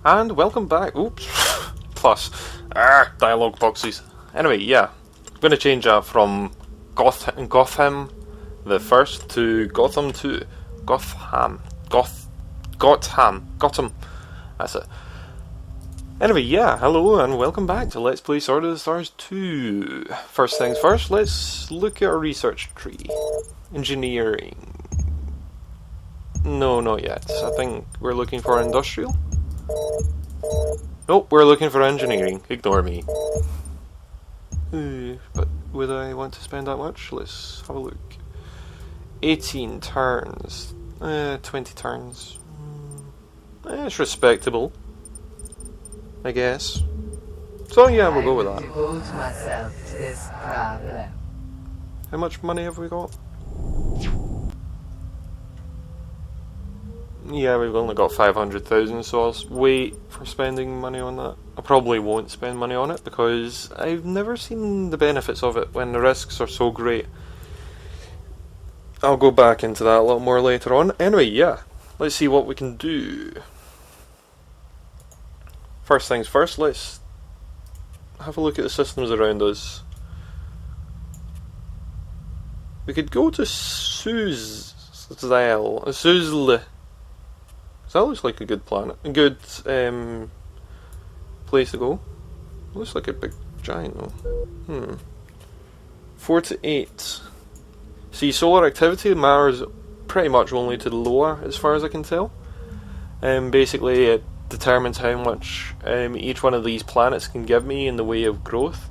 And welcome back. Oops. Plus. Dialogue boxes. Anyway, yeah. I'm going to change that from Gotham the first to Gotham 2. Gotham. That's it. Anyway, yeah, hello and welcome back to Let's Play Sword of the Stars 2. First things first, let's look at our research tree. Engineering. No, not yet. I think we're looking for industrial. Nope, we're looking for engineering. Ignore me. But would I want to spend that much? Let's have a look. 18 turns. 20 turns. It's respectable, I guess. So yeah, we'll go with that. Devote myself to this problem. How much money have we got? Yeah, we've only got 500,000, so I'll wait for spending money on that. I probably won't spend money on it because I've never seen the benefits of it when the risks are so great. I'll go back into that a little more later on. Anyway, yeah, let's see what we can do. First things first, let's have a look at the systems around us. We could go to Suzl. That looks like a good planet. A good place to go. Looks like a big giant though. 4 to 8. See, solar activity matters pretty much only to the lower, as far as I can tell. Basically, it determines how much each one of these planets can give me in the way of growth.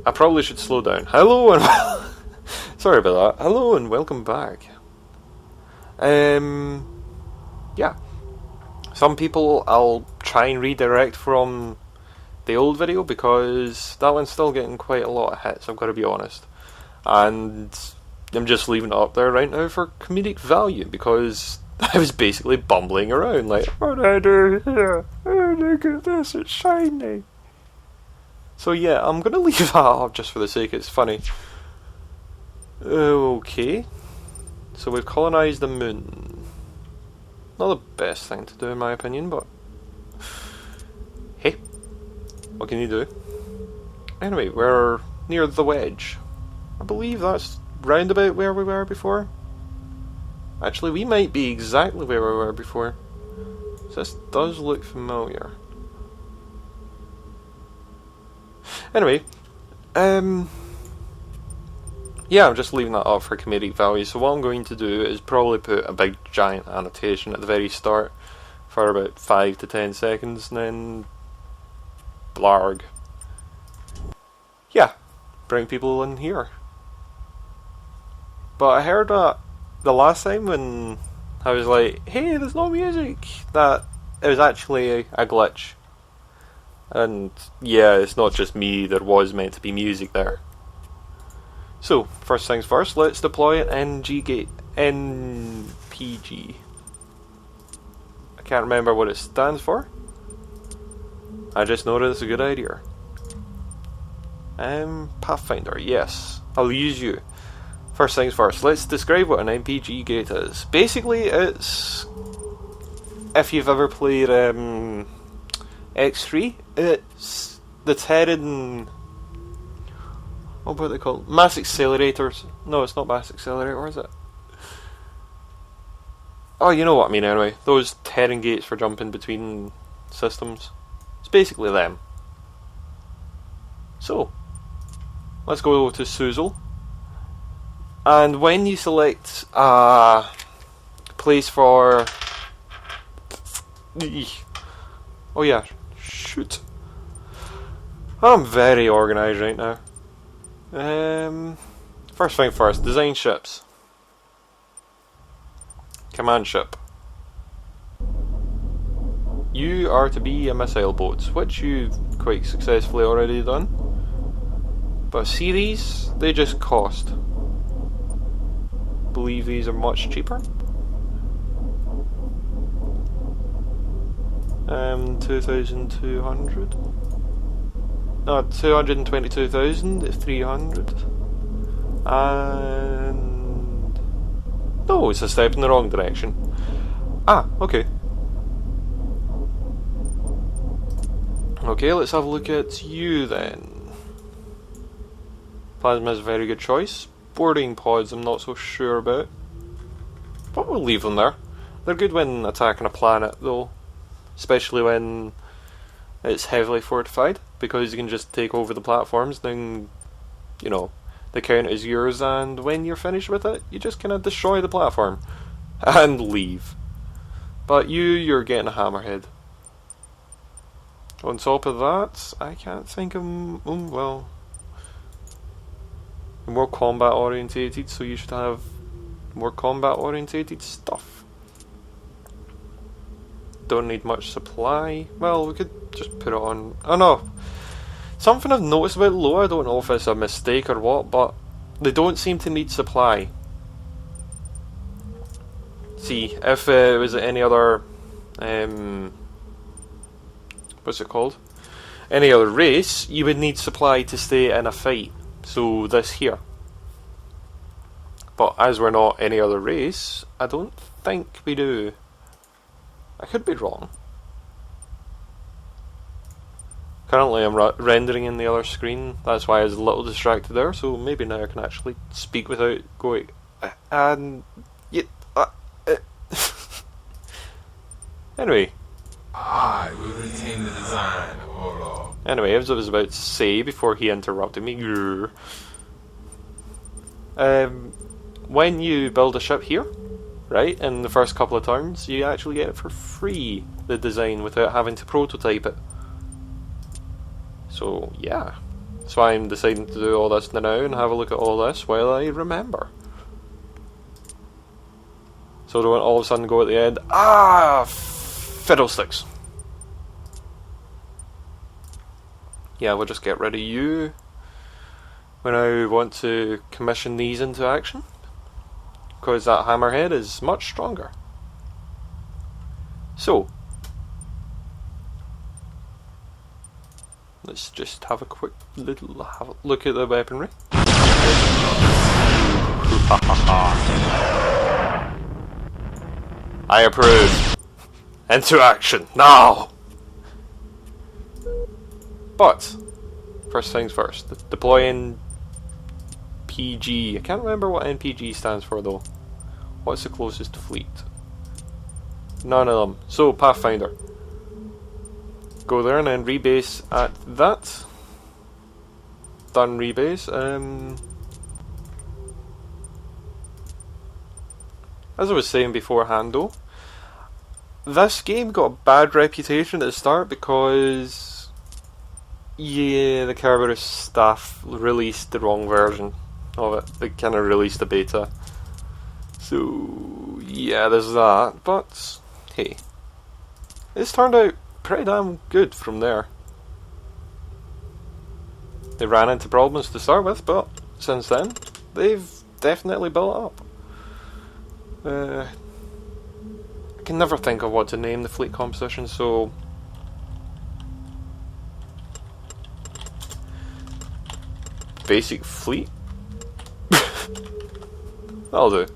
I probably should slow down. Hello and sorry about that. Hello and welcome back. Yeah. Some people I'll try and redirect from the old video because that one's still getting quite a lot of hits, I've got to be honest. And I'm just leaving it up there right now for comedic value because I was basically bumbling around like, what do I do here? Oh, look at this, it's shiny. So yeah, I'm going to leave that up just for the sake it's funny. Okay. So we've colonised the moon. Not the best thing to do in my opinion, but hey, what can you do? Anyway, we're near the wedge. I believe that's round about where we were before. Actually, we might be exactly where we were before. This does look familiar. Anyway, yeah, I'm just leaving that up for comedic value. So what I'm going to do is probably put a big giant annotation at the very start for about 5 to 10 seconds and then blarg. Yeah, bring people in here. But I heard that the last time when I was like, hey, there's no music, that it was actually a glitch. And yeah, it's not just me, there was meant to be music there. So, first things first, let's deploy an NPG. I can't remember what it stands for. I just know that it's a good idea. Pathfinder, yes. I'll use you. First things first, let's describe what an NPG gate is. Basically, it's... if you've ever played X3, it's the Terran... what are they called? Mass accelerators. No, it's not mass accelerator, is it? Oh, you know what I mean anyway. Those Terran gates for jumping between systems. It's basically them. So, let's go to Suzl. And when you select a place for... oh yeah, shoot. I'm very organised right now. First thing first, design ships. Command ship. You are to be a missile boat, which you've quite successfully already done. But see these? They just cost. I believe these are much cheaper. 2,200. No, 222,300. And... no, it's a step in the wrong direction. Ah, okay. Okay, let's have a look at you then. Plasma is a very good choice. Boarding pods I'm not so sure about. But we'll leave them there. They're good when attacking a planet though. Especially when it's heavily fortified. Because you can just take over the platforms, then, you know, the count is yours, and when you're finished with it, you just kind of destroy the platform. And leave. But you're getting a hammerhead. On top of that, I can't think of... well... more combat orientated, so you should have more combat orientated stuff. Don't need much supply. Well, we could just put it on... oh no! Something I've noticed about Loa, I don't know if it's a mistake or what, but they don't seem to need supply. See, if it was any other... what's it called? Any other race, you would need supply to stay in a fight. So this here. But as we're not any other race, I don't think we do. I could be wrong. Currently I'm rendering in the other screen, that's why I was a little distracted there, so maybe now I can actually speak without going... and... Anyway. I will retain the design, Oro. Anyway, as I was about to say before he interrupted me, when you build a ship here, right, in the first couple of turns, you actually get it for free, the design, without having to prototype it. So, yeah. So I'm deciding to do all this now and have a look at all this while I remember. So don't all of a sudden go at the end, fiddlesticks. Yeah, we'll just get rid of you when I want to commission these into action, because that hammerhead is much stronger. So, let's just have a quick little look at the weaponry. I approve. Into action, now! But, first things first, deploying PG. I can't remember what NPG stands for though. What's the closest to fleet? None of them. So, Pathfinder. Go there and then rebase at that. Done rebase. As I was saying beforehand though, this game got a bad reputation at the start because, yeah, the Kerberos staff released the wrong version of it. They kind of released a beta. So, yeah, there's that. But, hey, it's turned out pretty damn good from there. They ran into problems to start with, but since then, they've definitely built up. I can never think of what to name the fleet composition, so... basic fleet? That'll do.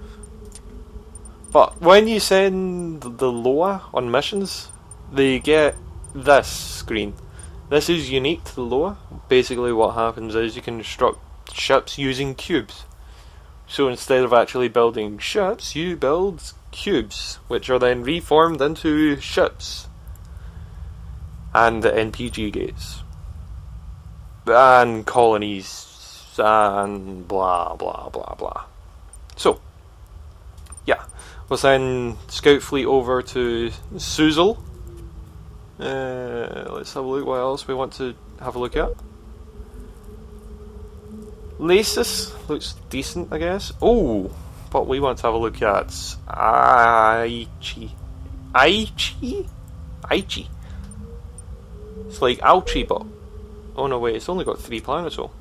But when you send the Loa on missions, they get this screen. This is unique to the Loa. Basically what happens is you can construct ships using cubes. So instead of actually building ships, you build cubes, which are then reformed into ships. And NPG gates. And colonies. And blah blah blah blah. So, yeah. We'll send Scout Fleet over to Suzal. Let's have a look what else we want to have a look at. Lasis looks decent, I guess. Oh, but we want to have a look at Aichi. Aichi? It's like Alchi, but... oh no, wait, it's only got 3 planets, though.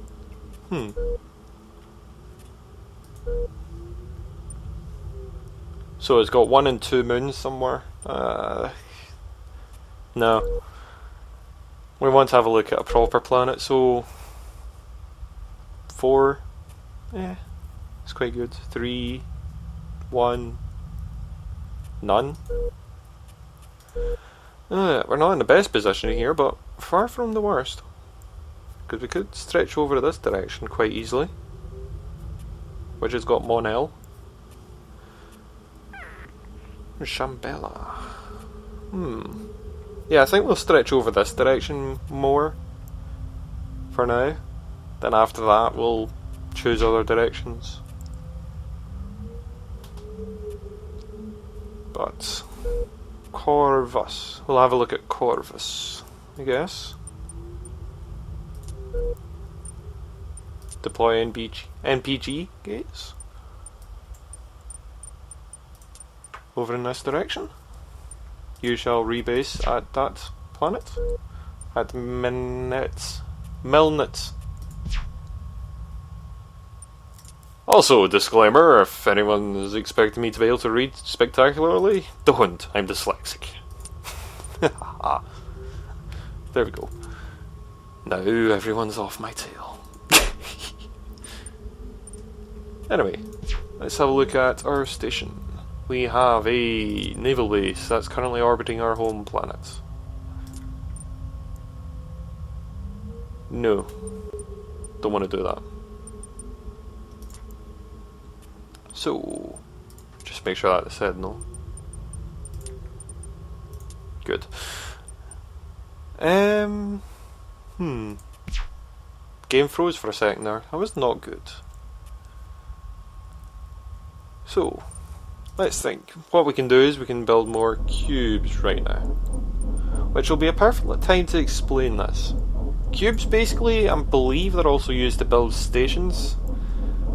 So it's got 1 and 2 moons somewhere. No. We want to have a look at a proper planet, so... 4, it's quite good. 3, 1, none. We're not in the best position here, but far from the worst. Because we could stretch over to this direction quite easily. Which has got Monel. Shambhala. Yeah, I think we'll stretch over this direction more for now. Then after that we'll choose other directions. But Corvus. We'll have a look at Corvus, I guess. Deploy NPG gates. Over in this direction. You shall rebase at that planet. At Milnitz. Also, disclaimer, if anyone is expecting me to be able to read spectacularly, don't. I'm dyslexic. There we go. Now everyone's off my tail. Anyway, let's have a look at our station. We have a naval base that's currently orbiting our home planet. No. Don't want to do that. So, just make sure that it said no. Good. Game froze for a second there. That was not good. So, let's think. What we can do is we can build more cubes right now. Which will be a perfect time to explain this. Cubes basically, I believe they're also used to build stations,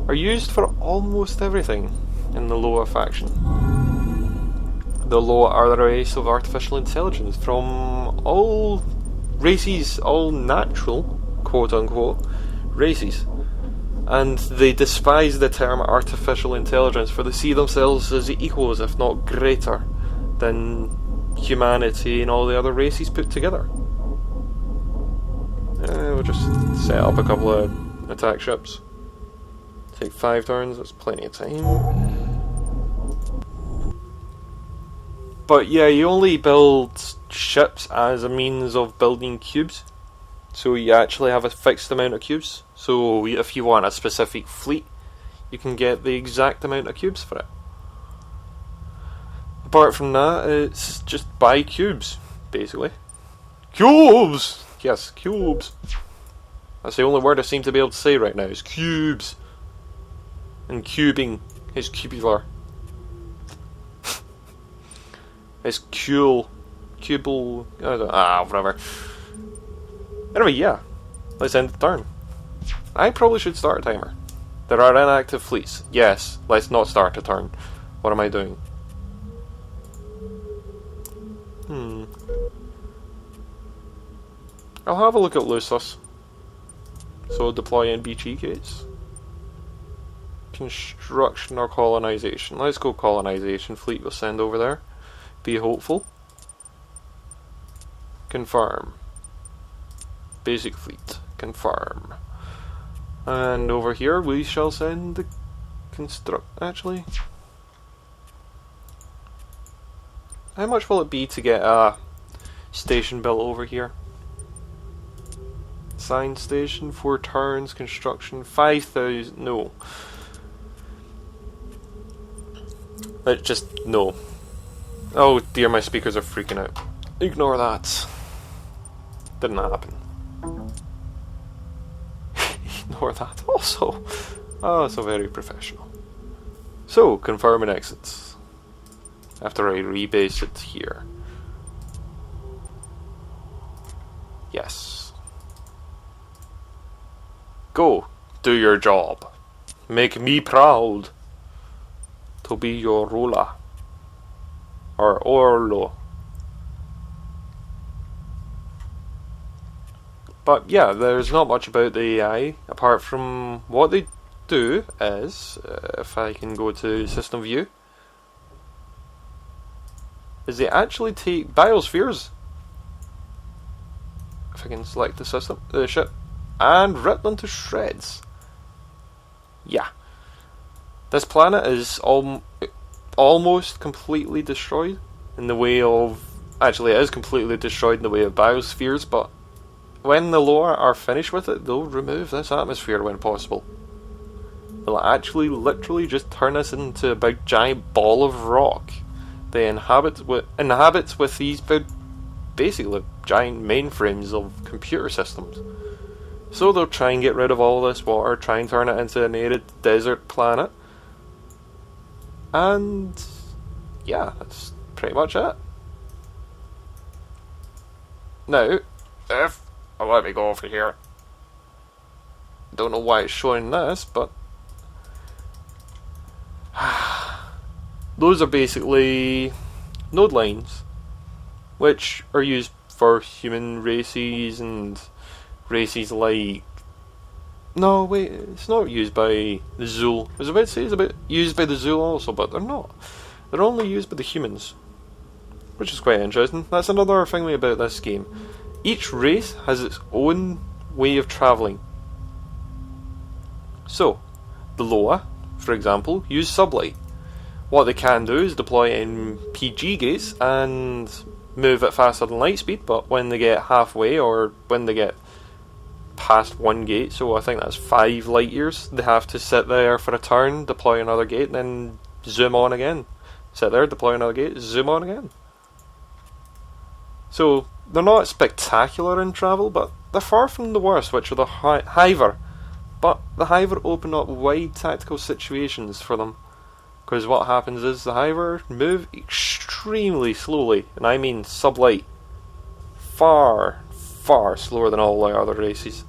are used for almost everything in the Loa faction. The Loa are the race of artificial intelligence from all races, all natural, quote unquote, races. And they despise the term artificial intelligence, for they see themselves as equals, if not greater, than humanity and all the other races put together. We'll just set up a couple of attack ships. Take 5 turns, that's plenty of time. But yeah, you only build ships as a means of building cubes. So you actually have a fixed amount of cubes. So if you want a specific fleet, you can get the exact amount of cubes for it. Apart from that, it's just buy cubes, basically. Cubes! Yes, cubes. That's the only word I seem to be able to say right now, is cubes. And cubing is cubular. It's cool. Cubal. Whatever. Anyway, yeah. Let's end the turn. I probably should start a timer. There are inactive fleets. Yes, let's not start a turn. What am I doing? I'll have a look at Lucis. So deploy NBG gates. Construction or colonization. Let's go colonization. Fleet we'll send over there. Be hopeful. Confirm. Basic fleet. Confirm. And over here we shall send the actually. How much will it be to get a station built over here? Sign station, 4 turns, construction, 5,000, no. Just, no. Oh dear, my speakers are freaking out. Ignore that. Didn't happen. Ignore that also. Oh, so very professional. So, confirm and exit. After I rebase it here. Yes. Go, do your job. Make me proud to be your ruler. Or Orlo. But yeah, there's not much about the AI, apart from what they do is, if I can go to system view, is they actually take biospheres. If I can select the ship, and rip them to shreds. Yeah. This planet is almost completely destroyed in the way of actually it is completely destroyed in the way of biospheres, but when the Loa are finished with it, they'll remove this atmosphere when possible. They'll actually literally just turn us into a big giant ball of rock. They inhabits with these big, basically giant mainframes of computer systems. So they'll try and get rid of all this water, try and turn it into an arid desert planet. And yeah, that's pretty much it. Now, if let me go over here. Don't know why it's showing this, but those are basically node lines, which are used for human races and races like... No, wait, it's not used by the Zool. I was about to say it's used by the Zool also, but they're not. They're only used by the humans, which is quite interesting. That's another thing about this game. Each race has its own way of travelling. So, the Loa, for example, use sublight. What they can do is deploy in PG gates and move at faster than light speed, but when they get halfway or when they get past one gate, so I think that's 5 light years, they have to sit there for a turn, deploy another gate, and then zoom on again. Sit there, deploy another gate, zoom on again. So, they're not spectacular in travel, but they're far from the worst, which are the Hiver. But the Hiver open up wide tactical situations for them. Because what happens is the Hiver move extremely slowly, and I mean sublight. Far, far slower than all the other races.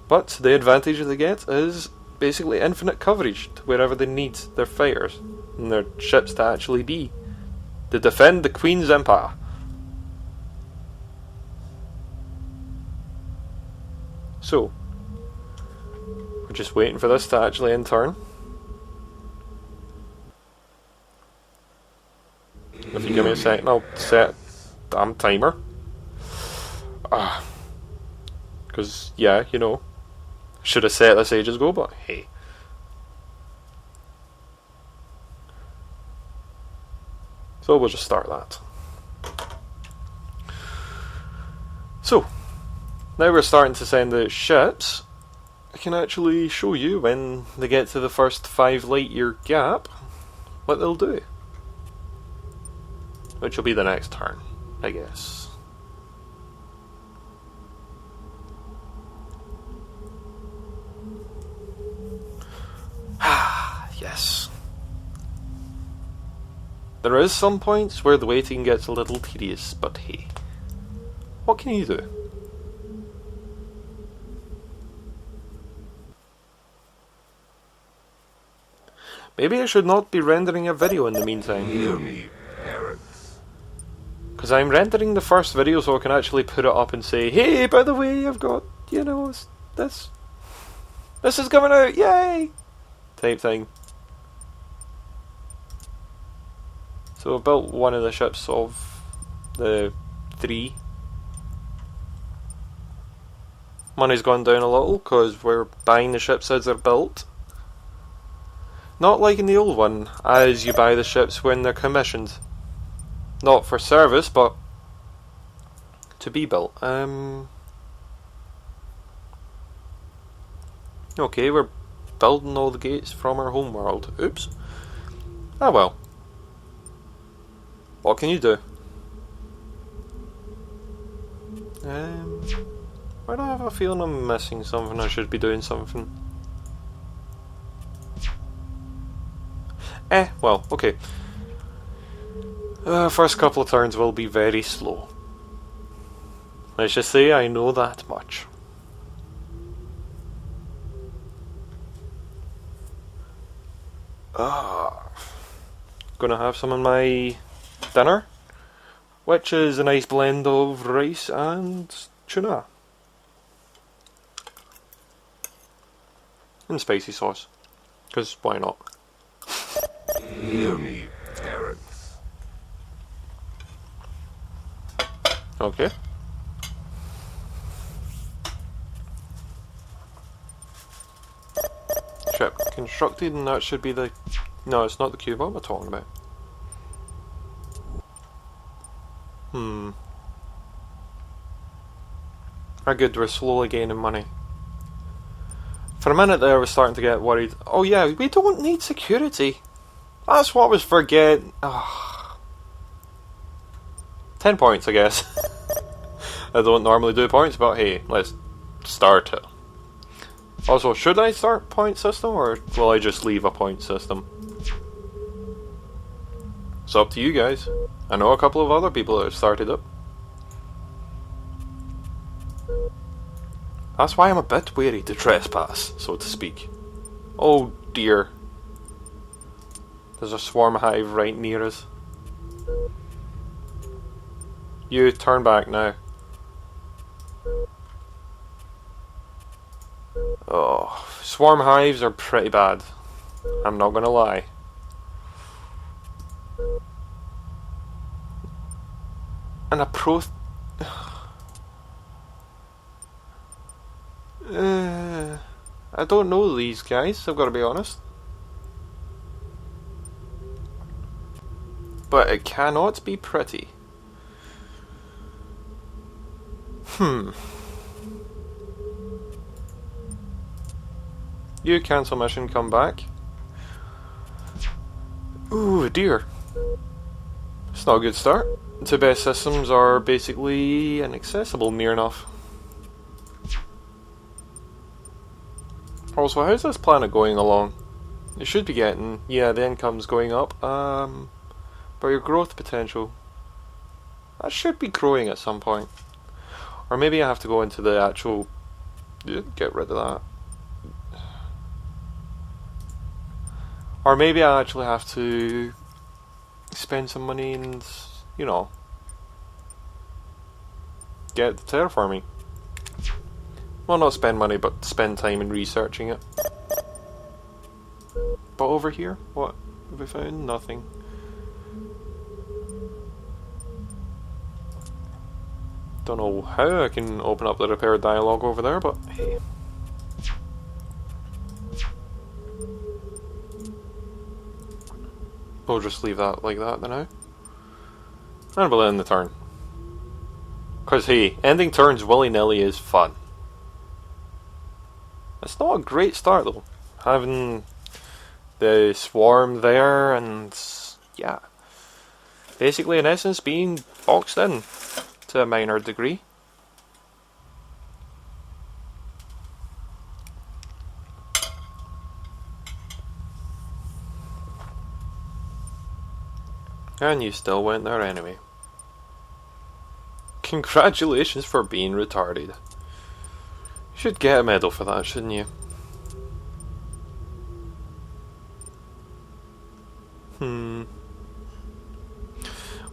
But the advantage they get is basically infinite coverage to wherever they need their fighters and their ships to actually be. To defend the Queen's Empire. So, we're just waiting for this to actually in turn. If you give me a second, I'll set damn timer. Because, yeah, you know, should have set this ages ago, but hey. So we'll just start that. So, now we're starting to send the ships. I can actually show you when they get to the first 5 light year gap what they'll do. Which will be the next turn, I guess. Yes. There is some points where the waiting gets a little tedious, but hey, what can you do? Maybe I should not be rendering a video in the meantime. Hear me, parents. Because I'm rendering the first video so I can actually put it up and say, hey, by the way, I've got, you know, this is coming out, yay! Type thing. So I built one of the ships of the 3. Money's gone down a little because we're buying the ships as they're built. Not like in the old one, as you buy the ships when they're commissioned. Not for service, but to be built. Okay, we're building all the gates from our home world. Oops. Ah well. What can you do? Why do I have a feeling I'm missing something? I should be doing something. Well, okay. First couple of turns will be very slow. Let's just say I know that much. Gonna have some in my dinner, which is a nice blend of rice and tuna. And spicy sauce. Because why not? Hear me, parents. Okay. Ship constructed, and that should be the... No, it's not the cube. What am I talking about? Hmm. How good, we're slowly gaining money. For a minute there I was starting to get worried. Oh yeah, we don't need security. That's what I was forgetting. 10 points, I guess. I don't normally do points, but hey, let's start it. Also, should I start point system, or will I just leave a point system? It's up to you guys. I know a couple of other people that have started it. That's why I'm a bit wary to trespass, so to speak. Oh dear. There's a swarm hive right near us. You, turn back now. Oh, swarm hives are pretty bad. I'm not gonna lie. And a pro... I don't know these guys, I've got to be honest. But it cannot be pretty. You, cancel mission, come back. Ooh, dear. It's not a good start. Two base systems are basically inaccessible near enough. Also, how's this planet going along? It should be getting... yeah, the income's going up. But your growth potential... that should be growing at some point. Or maybe I have to go into the actual... get rid of that. Or maybe I actually have to spend some money and, you know, get the terraforming. Well, not spend money, but spend time in researching it. But over here, what have we found? Nothing. Don't know how I can open up the repair dialogue over there, but hey. We'll just leave that like that then now. And we'll end the turn. Because hey, ending turns willy-nilly is fun. It's not a great start though. Having the swarm there and yeah. Basically in essence being boxed in to a minor degree. And you still went there anyway. Congratulations for being retarded. You should get a medal for that, shouldn't you?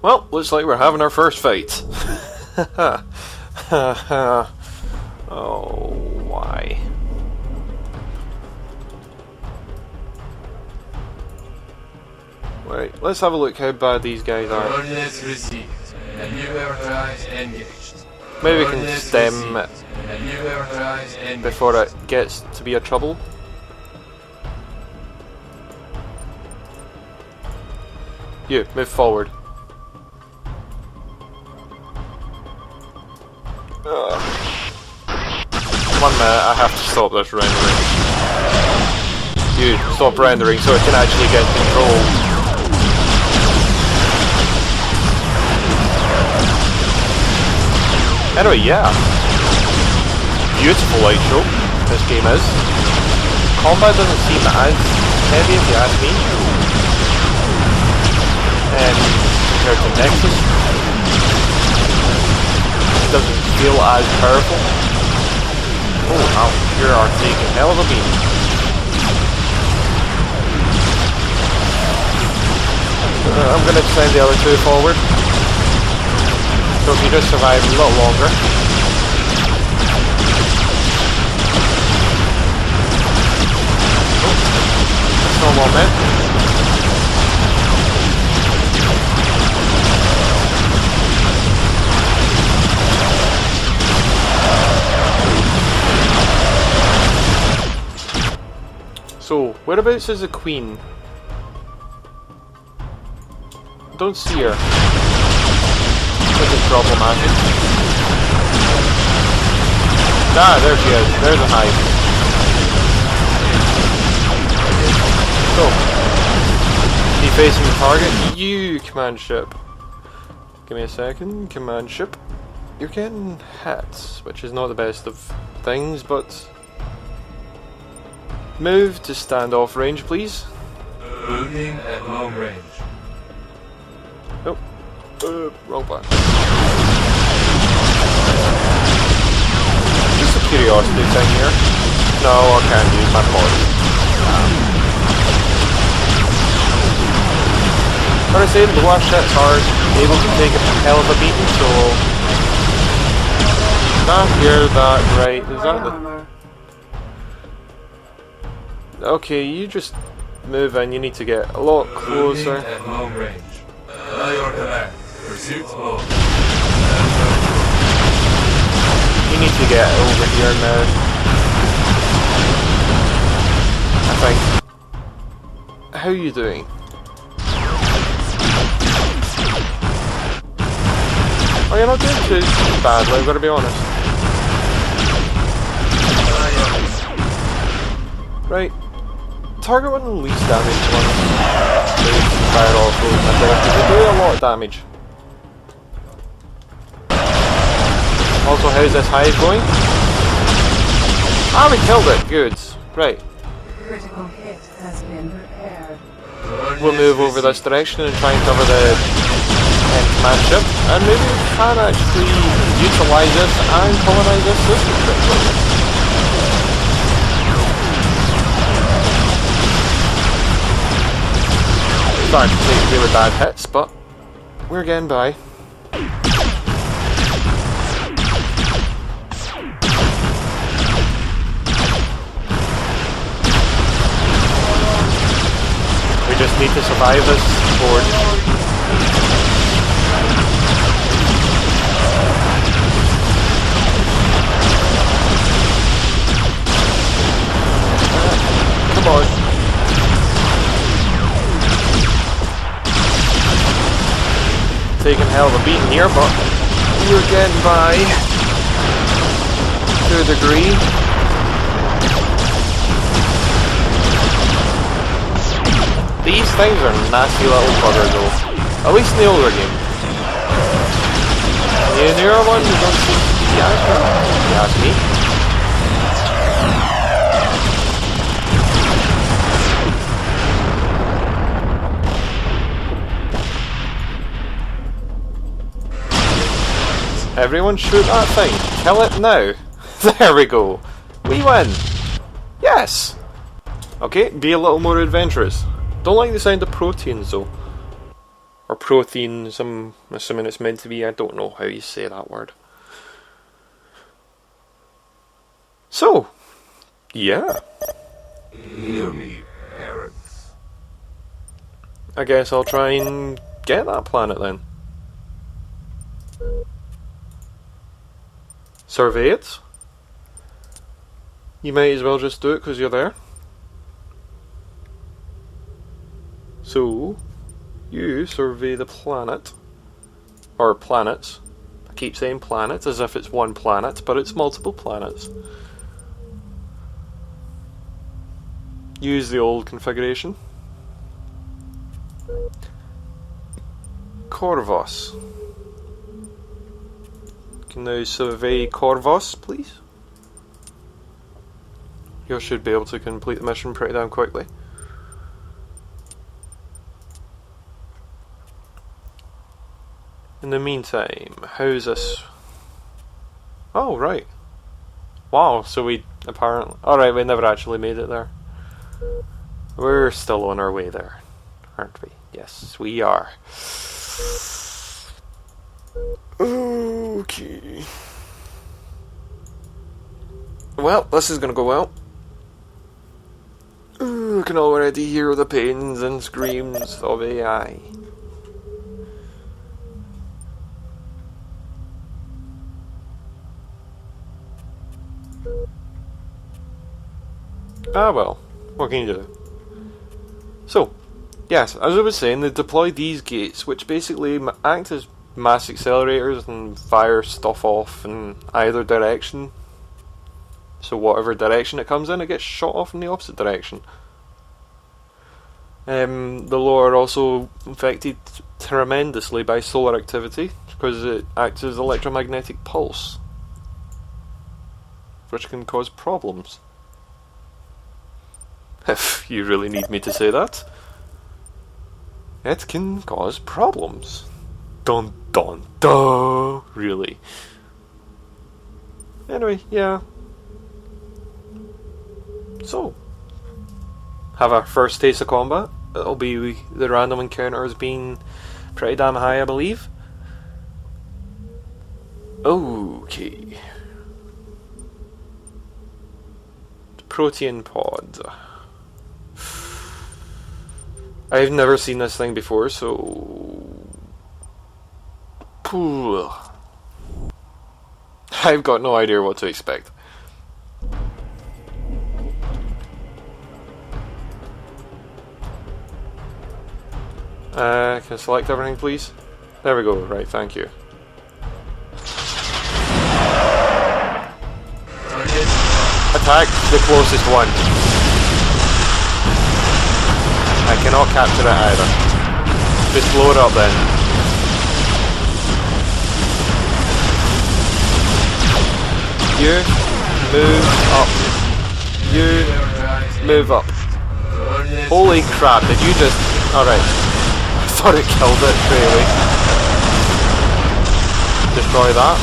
Well, looks like we're having our first fight. Oh, why? Wait, let's have a look how bad these guys are. Coordinates received. A new aircraft engaged. Maybe we can stem it A new aircraft engaged. before it gets to be a trouble. You, move forward. Ugh. 1 minute, I have to stop this rendering. You, stop rendering so it can actually get control. Anyway, yeah. Beautiful light show, this game is. Combat doesn't seem as heavy if you ask me. And compared to Nexus, it doesn't feel as powerful. Oh wow, you are taking a hell of a beat. I'm going to send the other two forward. So if you just survive a little longer. That's no more man. So, whereabouts is the Queen? Don't see her. With the problematic. Ah, there she is. There's a hive. So, defacing the target. You, command ship. Give me a second. Command ship. You're getting hits, which is not the best of things, but... Move to standoff range, please. Moving at long range. Oh. Wrong button. Just a curiosity thing here. No, I can't use my pod. But I say the lower ships are able to take a hell of a beating, so... Not hear that right. Is that the... Okay, you just move in. You need to get a lot closer. Moving at long range. Your command. Pursuit mode. You need to get over here now. I think. How are you doing? Oh, you're not doing too badly, I've got to be honest. Right. Target one of the least damage ones. They fire off those missiles because they do a lot of damage. Also, how's this hive going? Ah, we killed it. Good. Right. Critical hit has been prepared. We'll move over this direction and try and cover the command ship, and maybe we can actually utilise this and colonise this system quickly. Starting to take really bad hits, but we're getting by. We just need to survive this board. Come on. Taking hell of a beating here, but we're getting by to a degree. These things are nasty little buggers though, at least in the older game. The newer ones don't seem to be as bad, if you ask me. Everyone shoot that thing. Kill it now. There we go. We win. Yes. Okay, be a little more adventurous. Don't like the sound of proteins though. Or proteins, I'm assuming it's meant to be. I don't know how you say that word. So, yeah. Heal me, parents. I guess I'll try and get that planet then. Survey it. You might as well just do it because you're there. So, you survey the planet. Or planets. I keep saying planets as if it's one planet, but it's multiple planets. Use the old configuration. Corvus. Can now survey Corvus, please? You should be able to complete the mission pretty damn quickly. In the meantime, how's this? Oh, right. Wow, so we apparently... Alright, we never actually made it there. We're still on our way there, aren't we? Yes, we are. Okay. Well, this is gonna go well. I can already hear the pains and screams of AI. Ah well, what can you do? So, yes, as I was saying, they deploy these gates, which basically act as mass accelerators and fire stuff off in either direction. So whatever direction it comes in, it gets shot off in the opposite direction. The lower are also affected tremendously by solar activity because it acts as electromagnetic pulse, which can cause problems. If you really need me to say that. It can cause problems. Dun dun dun! Really. Anyway, yeah. So, have our first taste of combat. It'll be the random encounters being pretty damn high, I believe. Okay. Protean pod. I've never seen this thing before, so... I've got no idea what to expect. Can I select everything, please? There we go, right, thank you. Attack the closest one. I cannot capture it either. Just blow it up then. You move up. You move up. Holy crap, did you just... Alright. I thought it killed it straight away. Destroy that.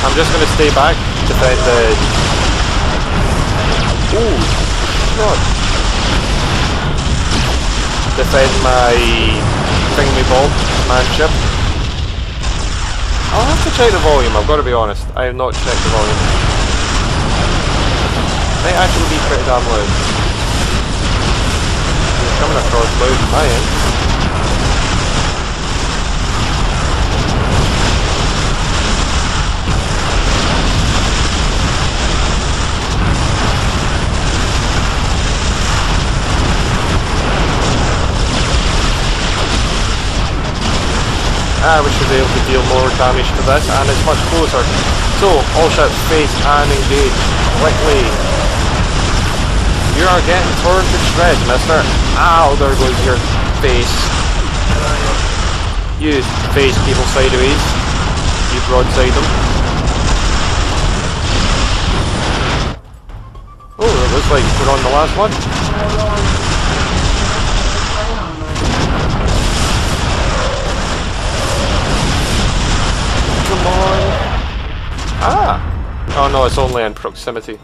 I'm just going to stay back, defend the... Ooh, God. Defend my thingy-bob manship. I'll have to check the volume, I've got to be honest. I have not checked the volume. Might actually be pretty damn loud. It's coming across loud on my end. We should be able to deal more damage to this, and it's much closer. So, all ships face and engage quickly. You are getting torn to shreds, mister. Ow, there goes your face. You face people sideways. You broadside them. Oh, it looks like we're on the last one. Ah! Oh no, it's only in proximity.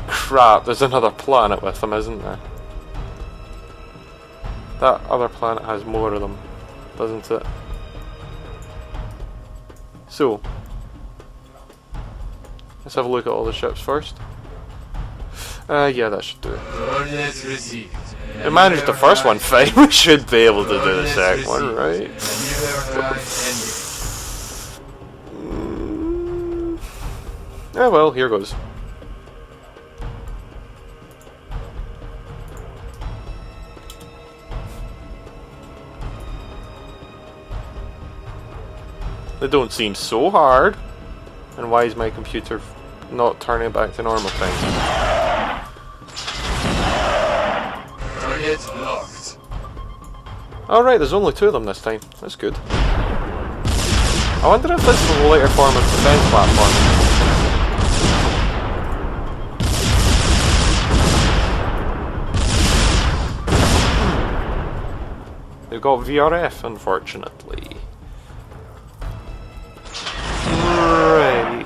Crap, there's another planet with them, isn't there? That other planet has more of them, doesn't it? So, let's have a look at all the ships first. Yeah, that should do it. We managed the first one fine, we should be able to do the second one, right? Oh well, here goes. They don't seem so hard. And why is my computer not turning back to normal time? Target locked. Alright, there's only 2 of them this time. That's good. I wonder if this is a later form of defense platform. They've got VRF, unfortunately. Right.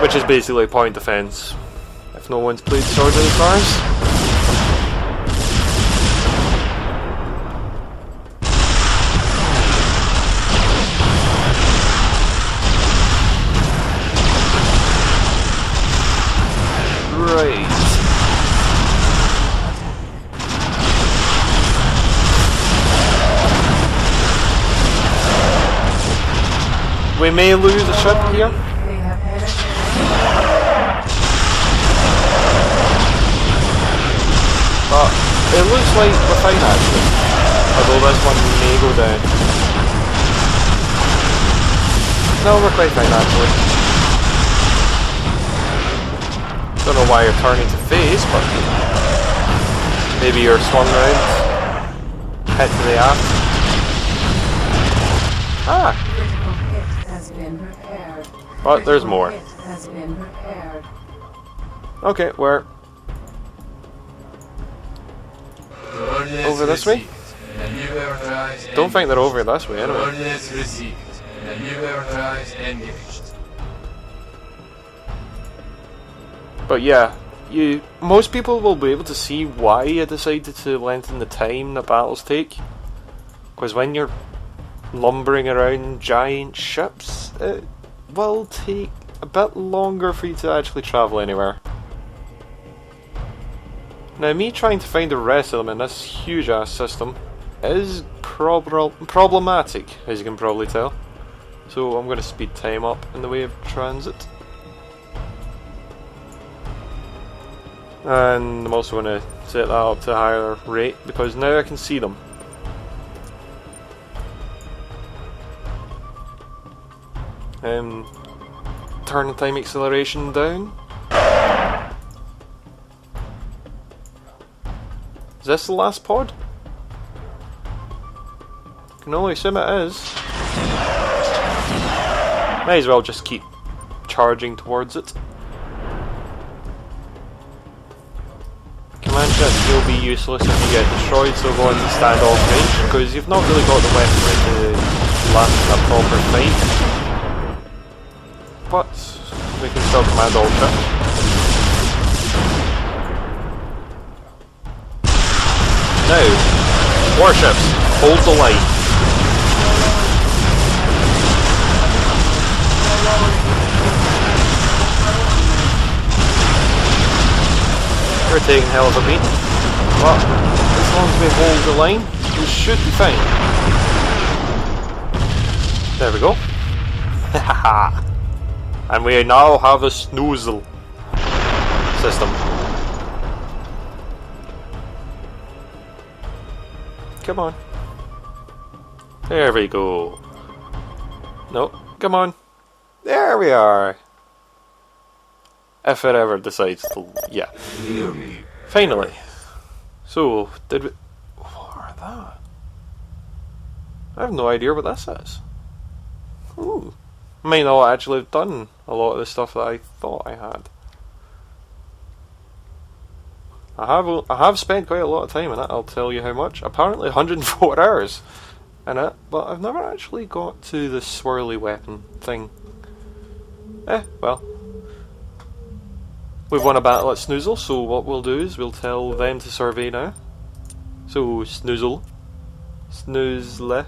Which is basically point defense. If no one's played Sword of the Stars. Right. We may lose a ship here. But it looks like we're fine actually. Although this one may go down. No, we're quite fine actually. Don't know why you're turning to face, but maybe you're swung round. Hit to the aft. Ah! Critical hit has been repaired. But there's more. Hit has been repaired. Okay, we're over this way? Don't think they're over this way anyway. Coordinates received. Maneuver engaged. But yeah, most people will be able to see why I decided to lengthen the time that battles take. Because when you're lumbering around giant ships, it will take a bit longer for you to actually travel anywhere. Now, me trying to find the rest of them in this huge ass system is problematic, as you can probably tell. So I'm going to speed time up in the way of transit. And I'm also going to set that up to a higher rate because now I can see them. Turn the time acceleration down. Is this the last pod? Can only assume it is. May as well just keep charging towards it. Command ships will be useless if you get destroyed, so go into standoff range, because you've not really got the weaponry to last a proper fight. But we can still command all ships. Now, warships, hold the line. We're taking hell of a beat, but as long as we hold the line, we should be fine. There we go. And we now have a snoozle system. Come on. There we go. No, come on. There we are. If it ever decides to, yeah. Finally. So, did we... What are that? I have no idea what this is. Ooh. May not actually have done a lot of the stuff that I thought I had. I have spent quite a lot of time in it, I'll tell you how much. Apparently 104 hours in it, but I've never actually got to the swirly weapon thing. Well. We've won a battle at Snoozle, so what we'll do is we'll tell them to survey now. So, Snoozle. Snoozle.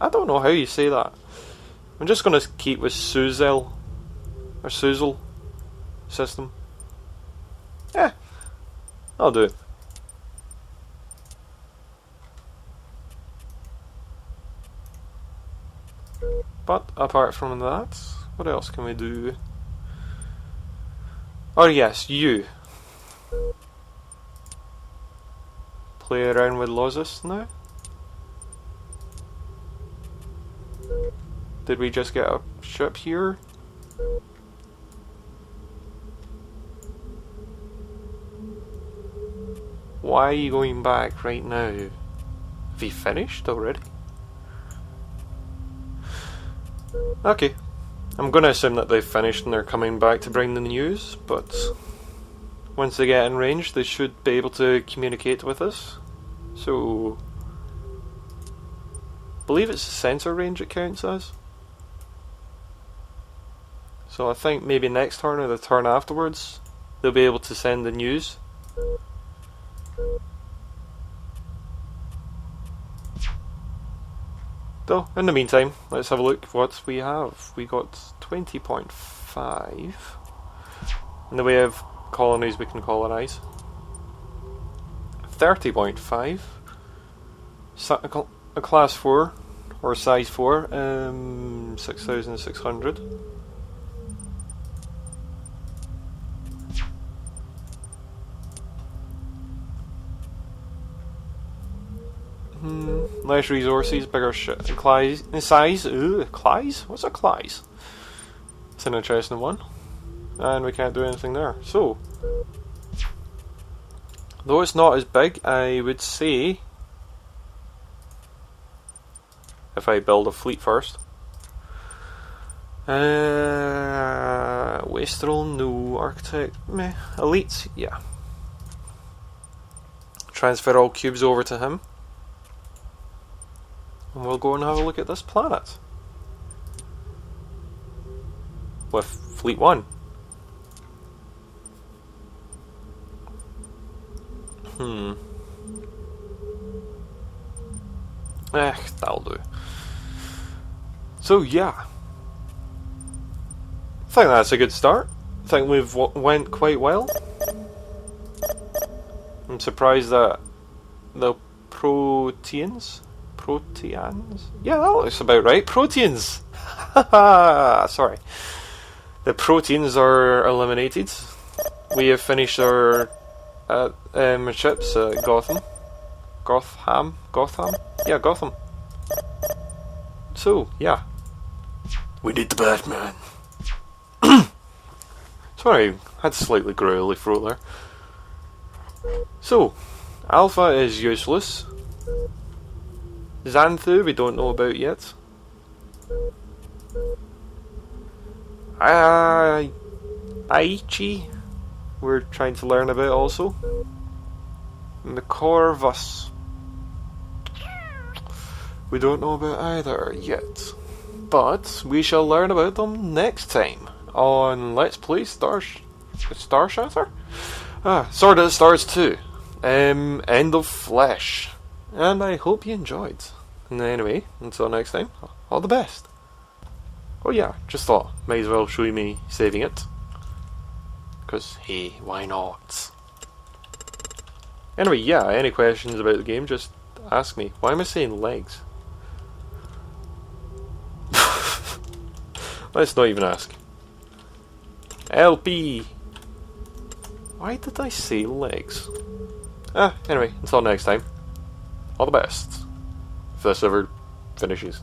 I don't know how you say that. I'm just going to keep with Suzel. Or Suzel system. I'll do it. But apart from that, what else can we do? Oh yes, you. Play around with Lozis now. Did we just get a ship here? Why are you going back right now? Have you finished already? Okay. I'm gonna assume that they've finished and they're coming back to bring the news, but once they get in range they should be able to communicate with us. So I believe it's the sensor range it counts as. So I think maybe next turn or the turn afterwards they'll be able to send the news. So, in the meantime, let's have a look what we have. We got 20.5 in the way of colonies we can colonise. 30.5 a class 4 or size 4, 6,600. Less resources, bigger shit. Size. Ooh, Cly's? What's a Cly's? It's an interesting one. And we can't do anything there. So, though it's not as big, I would say, if I build a fleet first. Wastrel, no. Architect, meh. Elite, yeah. Transfer all cubes over to him. And we'll go and have a look at this planet. With Fleet 1. That'll do. So yeah. I think that's a good start. I think we've went quite well. I'm surprised that the Proteans? Yeah, that looks about right. Proteans! Sorry. The Proteans are eliminated. We have finished our ships at Gotham. Gotham? Yeah, Gotham. So, yeah. We did the Batman. Sorry, I had a slightly growly throat there. So, Alpha is useless. Xanthu we don't know about yet. Aichi we're trying to learn about also. Corvus we don't know about either yet. But we shall learn about them next time on Let's Play Star Shatter? Sword of the Stars 2. End of Flesh. And I hope you enjoyed. And anyway, until next time, all the best. Oh yeah, just thought, might as well show you me saving it. Because, hey, why not? Anyway, yeah, any questions about the game, just ask me. Why am I saying legs? Let's not even ask. LP! Why did I say legs? Anyway, until next time, all the best. If this ever finishes.